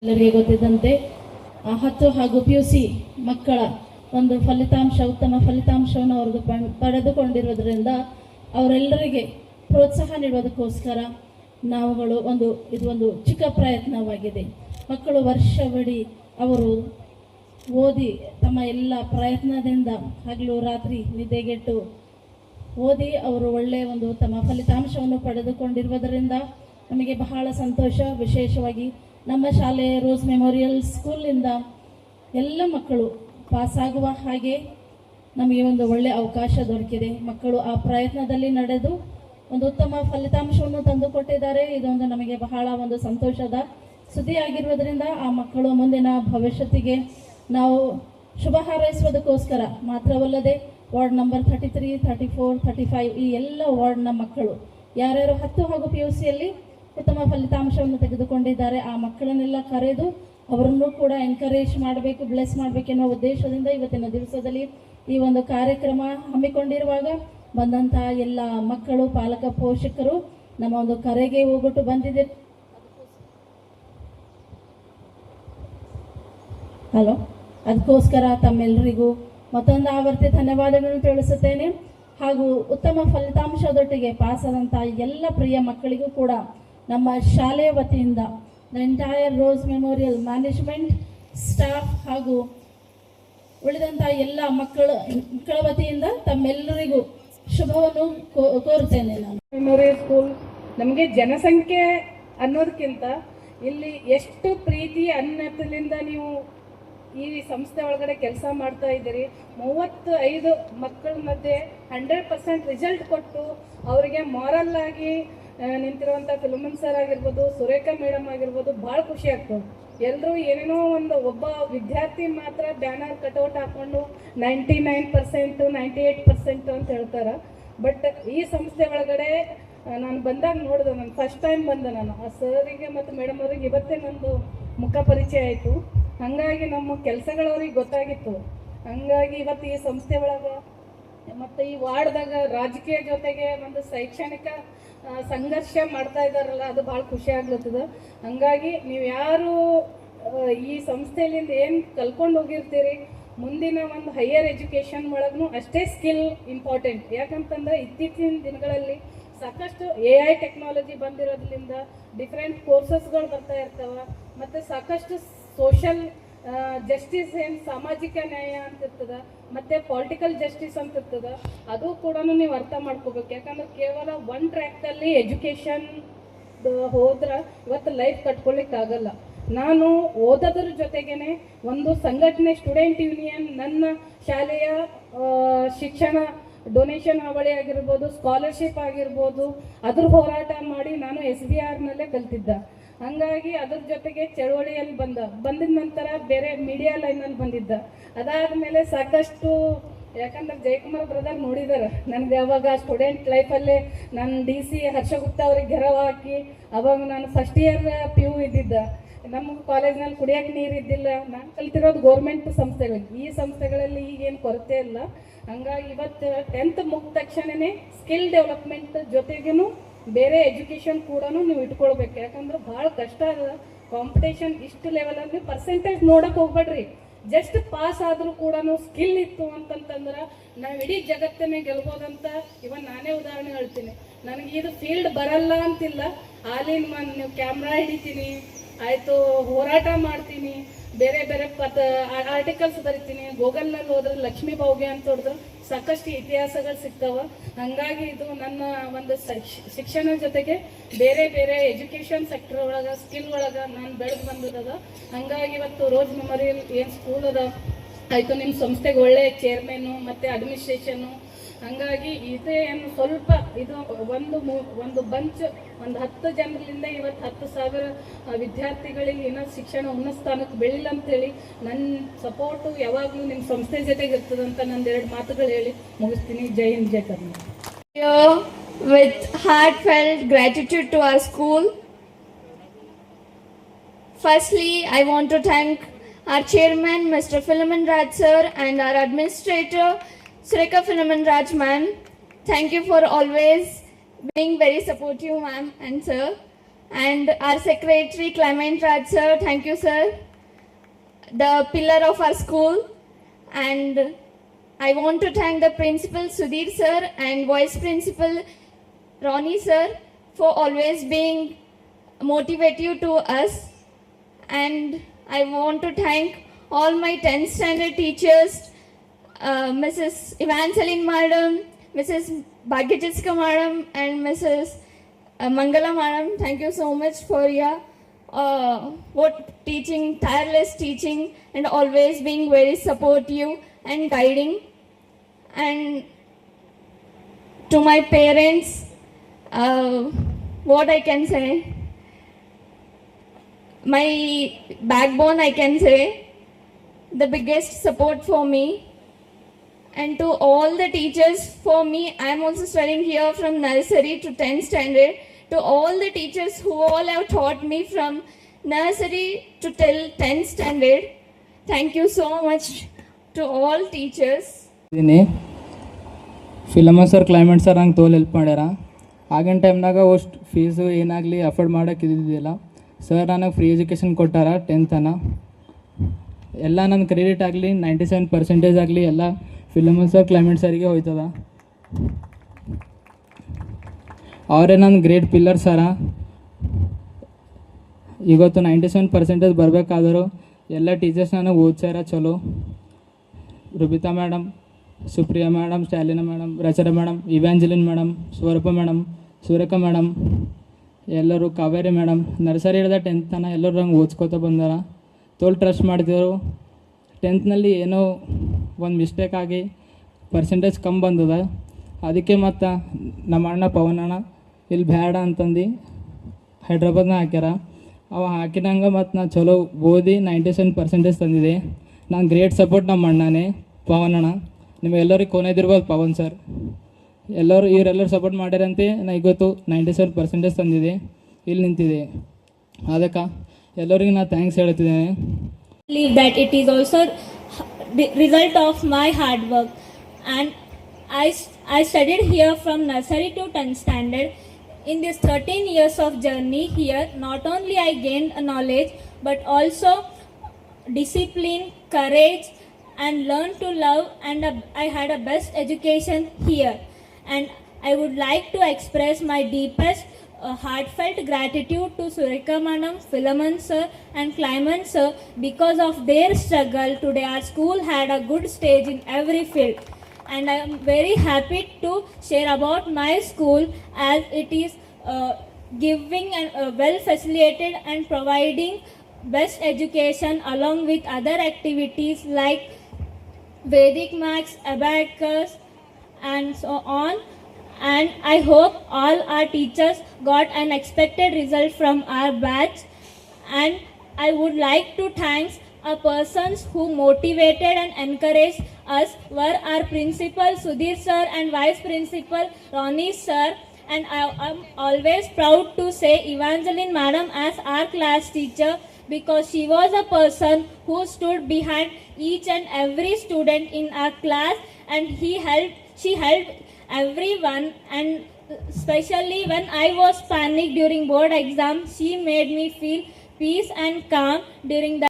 ಎಲ್ಲರಿಗೆ ಗೊತ್ತಿದ್ದಂತೆ 10 ಹಾಗೂ PUC ಮಕ್ಕಳ ಒಂದು ಉತ್ತಮ ಫಲಿತಾಂಶವನ್ನು ಅವರು ಪಡೆದುಕೊಂಡಿರುವುದರಿಂದ ಅವರೆಲ್ಲರಿಗೆ ಪ್ರೋತ್ಸಾಹ ನೀಡುವುದಕ್ಕೋಸ್ಕರ ನಾವುಗಳು ಇದು ಒಂದು ಚಿಕ್ಕ ಪ್ರಯತ್ನವಾಗಿದೆ. ಮಕ್ಕಳು ವರ್ಷವಿಡೀ ಅವರು ಓದಿ ತಮ್ಮ ಎಲ್ಲ ಪ್ರಯತ್ನದಿಂದ ಹಗಲು ರಾತ್ರಿ ನಿದ್ದೆಗೆಟ್ಟು ಓದಿ ಅವರು ಒಳ್ಳೆಯ ಒಂದು ಉತ್ತಮ ಫಲಿತಾಂಶವನ್ನು ಪಡೆದುಕೊಂಡಿರುವುದರಿಂದ ನಮಗೆ ಬಹಳ ಸಂತೋಷ. ವಿಶೇಷವಾಗಿ ನಮ್ಮ ಶಾಲೆ ರೋಸ್ ಮೆಮೋರಿಯಲ್ ಸ್ಕೂಲಿಂದ ಎಲ್ಲ ಮಕ್ಕಳು ಪಾಸಾಗುವ ಹಾಗೆ ನಮಗೆ ಒಂದು ಒಳ್ಳೆಯ ಅವಕಾಶ ದೊರಕಿದೆ. ಮಕ್ಕಳು ಆ ಪ್ರಯತ್ನದಲ್ಲಿ ನಡೆದು ಒಂದು ಉತ್ತಮ ಫಲಿತಾಂಶವನ್ನು ತಂದುಕೊಟ್ಟಿದ್ದಾರೆ. ಇದೊಂದು ನಮಗೆ ಬಹಳ ಒಂದು ಸಂತೋಷದ ಸುದ್ದಿ ಆಗಿರುವುದರಿಂದ ಆ ಮಕ್ಕಳು ಮುಂದಿನ ಭವಿಷ್ಯತ್ತಿಗೆ ನಾವು ಶುಭ ಹಾರೈಸುವುದಕ್ಕೋಸ್ಕರ ಮಾತ್ರವಲ್ಲದೆ ವಾರ್ಡ್ ನಂಬರ್ 33, 34, 35 ಈ ಎಲ್ಲ ವಾರ್ಡ್ನ ಮಕ್ಕಳು ಯಾರ್ಯಾರು 10 ಹಾಗೂ PUCಯಲ್ಲಿ ಉತ್ತಮ ಫಲಿತಾಂಶವನ್ನು ತೆಗೆದುಕೊಂಡಿದ್ದಾರೆ ಆ ಮಕ್ಕಳನ್ನೆಲ್ಲ ಕರೆದು ಅವರನ್ನು ಕೂಡ ಎನ್ಕರೇಜ್ ಮಾಡಬೇಕು, ಬ್ಲೆಸ್ ಮಾಡಬೇಕೆನ್ನುವ ಉದ್ದೇಶದಿಂದ ಇವತ್ತಿನ ದಿವಸದಲ್ಲಿ ಈ ಒಂದು ಕಾರ್ಯಕ್ರಮ ಹಮ್ಮಿಕೊಂಡಿರುವಾಗ ಬಂದಂತಹ ಎಲ್ಲ ಮಕ್ಕಳು, ಪಾಲಕ, ಪೋಷಕರು ನಮ್ಮ ಒಂದು ಕರೆಗೆ ಹೋಗೊಟ್ಟು ಬಂದಿದೆ. ಅದಕ್ಕೋಸ್ಕರ ತಮ್ಮೆಲ್ಲರಿಗೂ ಮತ್ತೊಂದು ಆವರ್ತಿ ಧನ್ಯವಾದಗಳನ್ನು ತಿಳಿಸುತ್ತೇನೆ. ಹಾಗೂ ಉತ್ತಮ ಫಲಿತಾಂಶದೊಟ್ಟಿಗೆ ಪಾಸಾದಂತಹ ಎಲ್ಲ ಪ್ರಿಯ ಮಕ್ಕಳಿಗೂ ಕೂಡ ನಮ್ಮ ಶಾಲೆಯ ವತಿಯಿಂದ the entire rose memorial management staff ಹಾಗೂ ಉಳಿದಂಥ ಎಲ್ಲ ಮಕ್ಕಳ ವತಿಯಿಂದ ತಮ್ಮೆಲ್ಲರಿಗೂ ಶುಭವನ್ನು ಕೋರುತ್ತೇನೆ. ನಾನು ಮೆಮೋರಿಯಲ್ ಸ್ಕೂಲ್ ನಮಗೆ ಜನಸಂಖ್ಯೆ ಅನ್ನೋದಕ್ಕಿಂತ ಇಲ್ಲಿ ಎಷ್ಟು ಪ್ರೀತಿ ಅನ್ನದಿಂದ ನೀವು ಈ ಸಂಸ್ಥೆ ಒಳಗಡೆ ಕೆಲಸ ಮಾಡ್ತಾ ಇದ್ದೀರಿ. 35 ಮಕ್ಕಳ ಮಧ್ಯೆ 100% ರಿಸಲ್ಟ್ ಕೊಟ್ಟು ಅವರಿಗೆ ಮಾರಲ್ ಆಗಿ ನಿಂತಿರುವಂಥ ಫಿಲೋಮಿನ್ ಸರ್ ಆಗಿರ್ಬೋದು, ಸುರೇಖಾ ಮೇಡಮ್ ಆಗಿರ್ಬೋದು, ಭಾಳ ಖುಷಿ ಆಗ್ತದೆ. ಎಲ್ಲರೂ ಏನೇನೋ ಒಬ್ಬ ವಿದ್ಯಾರ್ಥಿ ಮಾತ್ರ ಬ್ಯಾನರ್ ಕಟೌಟ್ ಹಾಕ್ಕೊಂಡು 99%, 98% ಅಂತ ಹೇಳ್ತಾರೆ. ಬಟ್ ಈ ಸಂಸ್ಥೆ ಒಳಗಡೆ ನಾನು ಬಂದಾಗ ನೋಡಿದೆ, ನಾನು ಫಸ್ಟ್ ಟೈಮ್ ಬಂದೆ. ನಾನು ಆ ಸರಿಗೆ ಮತ್ತು ಮೇಡಮ್ ಅವ್ರಿಗೆ ಇವತ್ತೇ ನಂದು ಮುಖ ಪರಿಚಯ ಆಯಿತು. ಹಾಗಾಗಿ ನಮ್ಮ ಕೆಲಸಗಳವ್ರಿಗೆ ಗೊತ್ತಾಗಿತ್ತು. ಹಾಗಾಗಿ ಇವತ್ತು ಈ ಸಂಸ್ಥೆ ಒಳಗೆ ಮತ್ತು ಈ ವಾರ್ಡ್ದಾಗ ರಾಜಕೀಯ ಜೊತೆಗೆ ಒಂದು ಶೈಕ್ಷಣಿಕ ಸಂಘರ್ಷ ಮಾಡ್ತಾ ಇದ್ದಾರಲ್ಲ, ಅದು ಭಾಳ ಖುಷಿ ಆಗ್ಲತ್ತದ. ಹಾಗಾಗಿ ನೀವು ಯಾರು ಈ ಸಂಸ್ಥೆಯಲ್ಲಿಂದ ಏನು ಕಲ್ಕೊಂಡು ಹೋಗಿರ್ತೀರಿ, ಮುಂದಿನ ಒಂದು ಹೈಯರ್ ಎಜುಕೇಷನ್ ಒಳಗೂ ಅಷ್ಟೇ ಸ್ಕಿಲ್ ಇಂಪಾರ್ಟೆಂಟ್. ಯಾಕಂತಂದ್ರೆ ಇತ್ತೀಚಿನ ದಿನಗಳಲ್ಲಿ ಸಾಕಷ್ಟು AI ಟೆಕ್ನಾಲಜಿ ಬಂದಿರೋದ್ರಿಂದ ಡಿಫ್ರೆಂಟ್ ಕೋರ್ಸಸ್ಗಳು ಬರ್ತಾ ಇರ್ತಾವೆ. ಮತ್ತು ಸಾಕಷ್ಟು ಸೋಷಲ್ ಜಸ್ಟಿಸ್ ಏನು ಸಾಮಾಜಿಕ ನ್ಯಾಯ ಅಂತ ಇರ್ತದೆ, ಮತ್ತು ಪೊಲಿಟಿಕಲ್ ಜಸ್ಟಿಸ್ ಅಂತ ಇರ್ತದೆ. ಅದು ಕೂಡ ನೀವು ಅರ್ಥ ಮಾಡ್ಕೋಬೇಕು. ಯಾಕಂದ್ರೆ ಕೇವಲ ಒನ್ ಟ್ರ್ಯಾಕ್ಟಲ್ಲಿ ಎಜುಕೇಷನ್ ಹೋದ್ರೆ ಇವತ್ತು ಲೈಫ್ ಕಟ್ಕೊಳ್ಳಿಕ್ಕಾಗಲ್ಲ. ನಾನು ಓದೋದ್ರ ಜೊತೆಗೇನೆ ಒಂದು ಸಂಘಟನೆ ಸ್ಟೂಡೆಂಟ್ ಯೂನಿಯನ್ ನನ್ನ ಶಾಲೆಯ ಶಿಕ್ಷಣ ಡೊನೇಷನ್ ಹಾವಳಿ ಆಗಿರ್ಬೋದು, ಸ್ಕಾಲರ್ಶಿಪ್ ಆಗಿರ್ಬೋದು, ಅದ್ರ ಹೋರಾಟ ಮಾಡಿ ನಾನು SBRನಲ್ಲೇ ಕಲ್ತಿದ್ದೆ. ಹಾಗಾಗಿ ಅದ್ರ ಜೊತೆಗೆ ಚಳವಳಿಯಲ್ಲಿ ಬಂದಿದ ನಂತರ ಬೇರೆ ಮೀಡಿಯಾ ಲೈನಲ್ಲಿ ಬಂದಿದ್ದ. ಅದಾದಮೇಲೆ ಸಾಕಷ್ಟು, ಯಾಕಂದ್ರೆ ಜಯಕುಮಾರ್ ಬ್ರದರ್ ನೋಡಿದ್ದಾರೆ ನನಗೆ ಅವಾಗ ಸ್ಟೂಡೆಂಟ್ ಲೈಫಲ್ಲೇ ನಾನು DC ಹರ್ಷಗುಪ್ತ ಅವ್ರಿಗೆ ಗೆರವು ಹಾಕಿ ಅವಾಗ ನಾನು ಫಸ್ಟ್ ಇಯರ್ PU ಇದ್ದಿದ್ದ. ನಮ್ಮ ಕಾಲೇಜ್ನಲ್ಲಿ ಕುಡಿಯೋಕೆ ನೀರು ಇದ್ದಿಲ್ಲ. ನಾನು ಕಲ್ತಿರೋದು ಗೌರ್ಮೆಂಟ್ ಸಂಸ್ಥೆಗಳಿಗೆ. ಈ ಸಂಸ್ಥೆಗಳಲ್ಲಿ ಈಗೇನು ಕೊರತೆ ಇಲ್ಲ. ಹಂಗಾಗಿ ಇವತ್ತು 10th ಮುಗಿದ ತಕ್ಷಣವೇ ಸ್ಕಿಲ್ ಡೆವಲಪ್ಮೆಂಟ್ ಜೊತೆಗೂ ಬೇರೆ ಎಜುಕೇಷನ್ ಕೂಡ ನೀವು ಇಟ್ಕೊಳ್ಬೇಕು. ಯಾಕಂದ್ರೆ ಭಾಳ ಕಷ್ಟ ಅದ ಕಾಂಪಿಟೇಷನ್. ಇಷ್ಟು ಲೆವೆಲಲ್ಲಿ ಪರ್ಸೆಂಟೇಜ್ ನೋಡಕ್ಕೆ ಹೋಗ್ಬೇಡ್ರಿ. ಜಸ್ಟ್ ಪಾಸ್ ಆದರೂ ಕೂಡ ಸ್ಕಿಲ್ ಇತ್ತು ಅಂತಂತಂದ್ರೆ ನಾವು ಇಡೀ ಜಗತ್ತನ್ನೇ ಗೆಲ್ಬೋದಂತ ಇವನ್ ನಾನೇ ಉದಾಹರಣೆ ಹೇಳ್ತೀನಿ. ನನಗೆ ಇದು ಫೀಲ್ಡ್ ಬರಲ್ಲ ಅಂತಿಲ್ಲ. ನೀವು ಕ್ಯಾಮ್ರಾ ಹಿಡಿತೀನಿ ಆಯಿತು, ಹೋರಾಟ ಮಾಡ್ತೀನಿ, ಬೇರೆ ಬೇರೆ ಆರ್ಟಿಕಲ್ಸ್ ಬರಿತೀನಿ. ಗೂಗಲ್ನಲ್ಲಿ ಹೋದ್ರೆ ಲಕ್ಷ್ಮೀ ಭಾವ್ಯ ಅಂತ ಹೊಡೆದ್ರೆ ಸಾಕಷ್ಟು ಇತಿಹಾಸಗಳು ಸಿಗ್ತಾವೆ. ಹಾಗಾಗಿ ಇದು ನನ್ನ ಒಂದು ಶಿಕ್ಷಣ ಜೊತೆಗೆ ಬೇರೆ ಬೇರೆ ಎಜುಕೇಷನ್ ಸೆಕ್ಟರ್ ಒಳಗೆ ಸ್ಕಿಲ್ ಒಳಗೆ ನಾನು ಬೆಳೆದು ಬಂದಿದ್ದದ. ಹಾಗಾಗಿ ಇವತ್ತು ರೋಸ್ ಮೆಮೋರಿಯಲ್ ಏನು ಸ್ಕೂಲ್ ಅದ ಆಯಿತು, ನಿಮ್ಮ ಸಂಸ್ಥೆಗೆ ಒಳ್ಳೆಯ ಚೇರ್ಮನ್ನು ಮತ್ತು ಅಡ್ಮಿನಿಸ್ಟ್ರೇಷನ್ನು. ಹಾಗಾಗಿ ಇದೇನು ಸ್ವಲ್ಪ ಇದು ಒಂದು ಬಂಚ್ 10 ಜನರಿಂದ ಇವತ್ತು 10,000 ವಿದ್ಯಾರ್ಥಿಗಳಿಗೆ ಏನೋ ಶಿಕ್ಷಣ ಉನ್ನತ ಸ್ಥಾನಕ್ಕೆ ಬೆಳಿಲ್ಲ ಅಂತೇಳಿ ನನ್ನ ಸಪೋರ್ಟು ಯಾವಾಗಲೂ ನಿಮ್ಮ ಸಂಸ್ಥೆ ಜೊತೆಗೆ ಇರ್ತದಂತ ನಂದು 2 ಮಾತುಗಳು ಹೇಳಿ ಮುಗಿಸ್ತೀನಿ. ಜೈ ಹಿಂದ್, ಜೈ Karnataka. With heartfelt gratitude to our school, firstly I want to thank our chairman Mr. Philomin Raj sir and our administrator Surekha Philomin Raj ma'am. Thank you for always being very supportive, ma'am and sir. and our secretary Clement Raj sir, thank you sir, the pillar of our school. And I want to thank the principal Sudhir sir and vice principal Ronnie sir for always being motivative to us. And I want to thank all my 10th standard teachers, Mrs. Evangeline Madam, Mrs. Bhagyajiska Madam, and Mrs. Mangala Madam. Thank you so much for your teaching, tireless teaching, and always being very supportive and guiding. And to my parents, what I can say, my backbone, I can say, the biggest support for me. And to all the teachers, for me, I am also studying here from nursery to 10th standard. To all the teachers who all have taught me from nursery to till 10th standard, thank you so much to all teachers. ಇದೀನಿ ಫಿಲಮನ್ sir climate sir ನಂಗೆ ತೋಲ್ help ಮಾಡ್ಯಾರ. ಆಗಿನ ಟೈಮ್ನಾಗ ಅಷ್ಟು fees ಏನಾಗಲಿ afford ಮಾಡೋಕೆ ಇದ್ದಿದ್ದಿಲ್ಲ. Sir ನನಗೆ ಫ್ರೀ ಎಜುಕೇಷನ್ ಕೊಟ್ಟಾರ 10th ತನ. ಎಲ್ಲ ನನ್ನ ಕ್ರೆಡಿಟ್ ಆಗಲಿ 97% ಆಗಲಿ ಎಲ್ಲ ಫಿಲಮನ್ ಸರ್ ಕ್ಲೈಮೇಟ್ ಸರಿಗೆ ಹೋಯ್ತದ. ಅವರೇ ನನ್ನ ಗ್ರೇಟ್ ಪಿಲ್ಲರ್ ಸರ. ಇವತ್ತು 97% ಬರಬೇಕಾದರೂ ಎಲ್ಲ ಟೀಚರ್ಸ್ ನನಗೆ ಓದ್ಸ್ಯಾರ ಚಲೋ. ರುಬಿತಾ ಮೇಡಮ್, ಸುಪ್ರಿಯಾ ಮೇಡಮ್, ಸ್ಟಾಲಿನಾ ಮೇಡಮ್, ರಚನಾ ಮೇಡಮ್, ಇವ್ಯಾಂಜಲಿನ್ ಮೇಡಮ್, ಸ್ವರೂಪ ಮೇಡಮ್, ಸೂರ್ಯಕ ಮೇಡಮ್, ಎಲ್ಲರೂ ಕಾವೇರಿ ಮೇಡಮ್, ನರ್ಸರಿ ಹಿಡ್ದ 10th ತನಕ ಎಲ್ಲರೂ ನಂಗೆ ಓದ್ಸ್ಕೊತ ಬಂದಾರ. ತೋಲ್ ಟ್ರಸ್ಟ್ ಮಾಡ್ತಿದ್ರು. 10th ಏನೋ ಒಂದು ಮಿಸ್ಟೇಕ್ ಆಗಿ ಪರ್ಸೆಂಟೇಜ್ ಕಮ್ಮಿ ಬಂದದ. ಅದಕ್ಕೆ ಮತ್ತು ನಮ್ಮ ಅಣ್ಣ ಪವನ್ ಅಣ್ಣ ಇಲ್ಲಿ ಬೇಡ ಅಂತಂದು ಹೈದ್ರಾಬಾದ್ನ ಹಾಕ್ಯಾರ. ಅವ ಹಾಕಿದಂಗೆ ಮತ್ತು ನಾನು ಚಲೋ ಓದಿ 97% ತಂದಿದೆ. ನಾನು ಗ್ರೇಟ್ ಸಪೋರ್ಟ್ ನಮ್ಮ ಅಣ್ಣನೇ ಪವನ್ ಅಣ್ಣ. ನಿಮಗೆಲ್ಲರಿಗೆ ಕೊನೆದಿರ್ಬೋದು ಪವನ್ ಸರ್. ಇವರೆಲ್ಲರೂ ಸಪೋರ್ಟ್ ಮಾಡ್ಯಾರಂತೆ ನಾ ಇವತ್ತು 97% ತಂದಿದೆ, ಇಲ್ಲಿ ನಿಂತಿದೆ. ಅದಕ್ಕೆ ಎಲ್ಲರಿಗೂ ನಾನು thanks ಹೇಳ್ತಿದ್ದೇನೆ. Believe that it is also the result of my hard work, and I studied here from nursery to 10th standard. In this 13 years of journey here, not only I gained knowledge but also discipline, courage, and learned to love, and I had a best education here. And I would like to express my deepest heartfelt gratitude to Surika Madam, Philemon sir, and Clement sir. Because of their struggle, today our school had a good stage in every field. And I am very happy to share about my school, as it is giving and well facilitated and providing best education along with other activities like Vedic Maths, Abacus, and so on. And I hope all our teachers got an expected result from our batch. And I would like to thank our persons who motivated and encouraged us were our principal Sudhir sir and vice principal Ronnie sir. And I am always proud to say Evangeline Madam as our class teacher, because she was a person who stood behind each and every student in our class, and she helped everyone. And especially when I was panicked during board exam, she made me feel peace and calm during that.